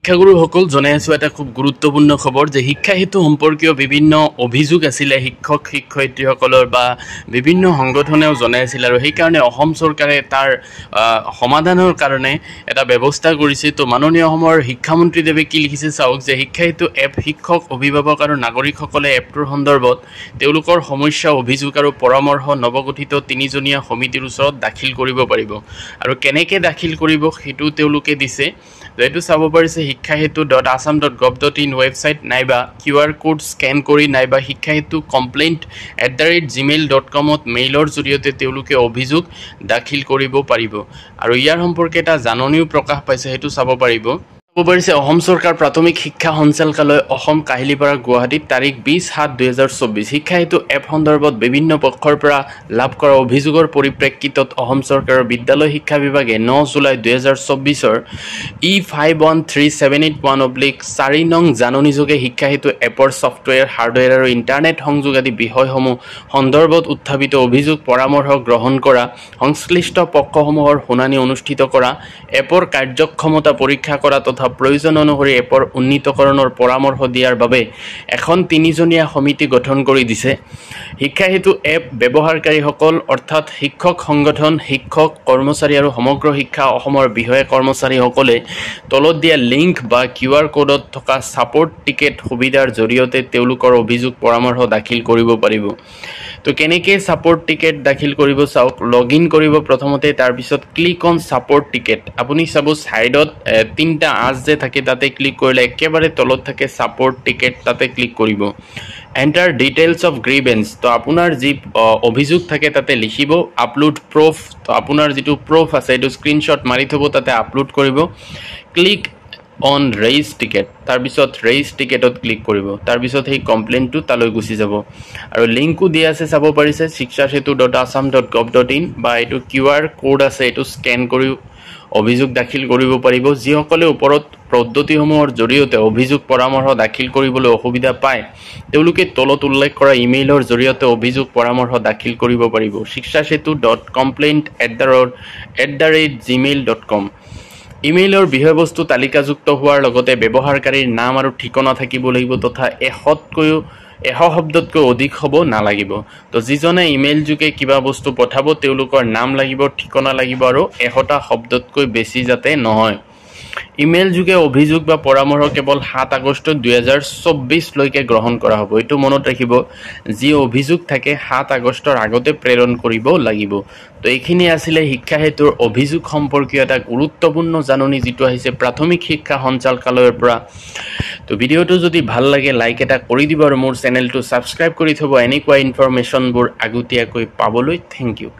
শিক্ষাগুৰুসকল জনাই আছো এটা খুব গুৰুত্বপূৰ্ণ খবৰ যে শিক্ষা হেতু সম্পৰ্কীয় বিভিন্ন অভিযোগ আছিলে শিক্ষক শিক্ষয়িত্ৰীসকলৰ বা বিভিন্ন সংগঠনেও জনাই আছিল আৰু সেই কাৰণে অসম চৰকাৰে তাৰ সমাধানৰ কাৰণে এটা ব্যৱস্থা কৰিছে। তো মাননীয় অসমৰ শিক্ষামন্ত্ৰী দেৱে কি লিখিছে চাওক যে শিক্ষা হেতু এপ শিক্ষক অভিভাৱক আৰু নাগৰিকসকলে এপটোৰ সন্দৰ্ভত তেওঁলোকৰ সমস্যা অভিযোগ আৰু পৰামৰ্শ নৱগঠিত তিনিজনীয়া সমিতিৰ ওচৰত দাখিল কৰিব পাৰিব আৰু কেনেকৈ দাখিল কৰিব সেইটো তেওঁলোকে দিছে। এইটো চাব পাৰিছে শিক্ষাহেতু.assam.gov.in ৱেবছাইট নাইবা QR কোড স্কেন কৰি নাইবা শিক্ষাহেতু@gmail.com মেইলৰ জৰিয়তে তেওঁলোকে অভিযোগ দাখিল কৰিব পাৰিব আৰু ইয়াৰ সম্পৰ্কে এটা জাননীও প্ৰকাশ পাইছে, সেইটো চাব পাৰিব। অসম চৰকাৰ প্ৰাথমিক শিক্ষা সঞ্চালকালয় অসম কাহিলীপাৰা গুৱাহাটীত তাৰিখ 20/7/2024 শিক্ষা হেতু এপ সন্দৰ্ভত বিভিন্ন পক্ষৰ পৰা লাভ কৰা অভিযোগৰ পৰিপ্ৰেক্ষিতত অসম চৰকাৰৰ বিদ্যালয় শিক্ষা বিভাগে 9 জুলাই 2024 E513781/4 নং জাননীযোগে শিক্ষা হেতু এপৰ ছফ্টৱেৰ হাৰ্ডৱেৰ আৰু ইণ্টাৰনেট সংযোগ আদি বিষয়সমূহ সন্দৰ্ভত উত্থাপিত অভিযোগ পৰামৰ্শ গ্ৰহণ কৰা সংশ্লিষ্ট পক্ষসমূহৰ শুনানি অনুষ্ঠিত কৰা এপৰ কাৰ্যক্ষমতা পৰীক্ষা কৰা তথা প্ৰয়োজন অনুসৰি এপৰ উন্নীতকৰণৰ পৰামৰ্শ দিয়াৰ বাবে এখন তিনিজনীয়া সমিতি গঠন কৰি দিছে। শিক্ষা হেতু এপ ব্যৱহাৰকাৰীসকল অৰ্থাৎ শিক্ষক সংগঠন শিক্ষক কৰ্মচাৰী আৰু সমগ্ৰ শিক্ষা অসমৰ বিষয়া কৰ্মচাৰীসকলে তলত দিয়া লিংক বা QR কোডত থকা ছাপোৰ্ট টিকেট সুবিধাৰ জৰিয়তে তেওঁলোকৰ অভিযোগ পৰামৰ্শ দাখিল কৰিব পাৰিব। তো কেনেকৈ ছাপোৰ্ট টিকেট দাখিল কৰিব চাওক, লগ ইন কৰিব প্ৰথমতে, তাৰপিছত ক্লিক অন ছাপোৰ্ট টিকেট। আপুনি চাব ছাইডত 3টা আঁচ যে থাকে তাতে ক্লিক কৰিলে একেবাৰে তলত থাকে ছাপোৰ্ট টিকেট, তাতে ক্লিক কৰিব। এণ্টাৰ ডিটেইলছ অফ গ্ৰিভেন্স, তো আপোনাৰ যি অভিযোগ থাকে তাতে লিখিব। আপলোড প্ৰুফ, তো আপোনাৰ যিটো প্ৰুফ আছে এইটো স্ক্ৰীনশ্বট মাৰি থ'ব, তাতে আপলোড কৰিব। ক্লিক অন ৰেইজ টিকেট, তাৰপিছত ৰেইজ টিকেটত ক্লিক কৰিব, তাৰপিছত সেই কমপ্লেইনটো তালৈ গুচি যাব আৰু লিংকো দিয়া আছে চাব পাৰিছে shikshasetu.assam.gov.in বা এইটো QR কোড আছে এইটো স্কেন কৰি অভিযোগ দাখিল কৰিব পাৰিব। যিসকলে ওপৰত পদ্ধতিসমূহৰ জৰিয়তে অভিযোগ পৰামৰ্শ দাখিল কৰিবলৈ অসুবিধা পায় তেওঁলোকে তলত উল্লেখ কৰা ইমেইলৰ জৰিয়তে অভিযোগ পৰামৰ্শ দাখিল কৰিব পাৰিব shikshasetu.complaint@gmail.com। ইমেইলৰ বিষয়বস্তু তালিকাযুক্ত হোৱাৰ লগতে ব্যৱহাৰকাৰীৰ নাম আৰু ঠিকনা থাকিব লাগিব তথা 100 শব্দতকৈ অধিক হ'ব নালাগিব। তো যিজনে ইমেইল যোগে কিবা বস্তু পঠাব তেওঁলোকৰ নাম লাগিব, ঠিকনা লাগিব আৰু 100টা শব্দতকৈ বেছি যাতে নহয়। ইমেইল যোগে অভিযোগ বা পৰামৰ্শ কেৱল 7 আগষ্ট 2024 লৈকে গ্ৰহণ কৰা হ'ব। এইটো মনত ৰাখিব, যি অভিযোগ থাকে 7 আগষ্টৰ আগতে প্ৰেৰণ কৰিব লাগিব। তো এইখিনি আছিলে শিক্ষা হেতুৰ অভিযোগ সম্পৰ্কীয় এটা গুৰুত্বপূৰ্ণ জাননী যিটো আহিছে প্ৰাথমিক শিক্ষা সঞ্চালকালয়ৰ পৰা। তো ভিডিঅ'টো যদি ভাল লাগে লাইক এটা কৰি দিব আৰু মোৰ চেনেলটো ছাবস্ক্ৰাইব কৰি থ'ব এনেকুৱা ইনফৰমেশ্যনবোৰ আগতীয়াকৈ পাবলৈ। Thank U.